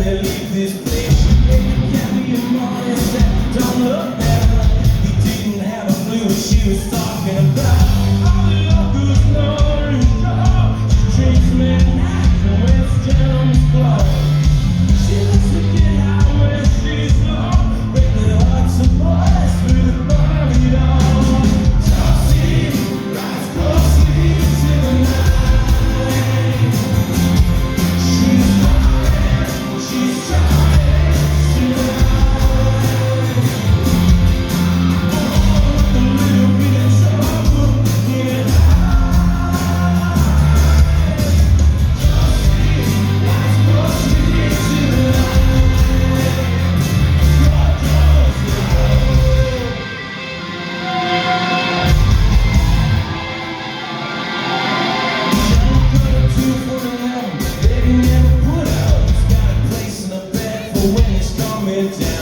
me leave this place. You can't be a money said, don't look at her. He didn't have a clue what she was talking about. All the locals know her in job. She treats me nice and West Ham's close. She lets me get high when she's low. Break the hearts of boys through the body door. Toxic, rise closely to the night. She's trying to a little bit of trouble getting high. Toxic, rise closely to the night. God knows the road. Don't cut a two for an album, baby never put out. He's got a place in the bed for when it's coming down.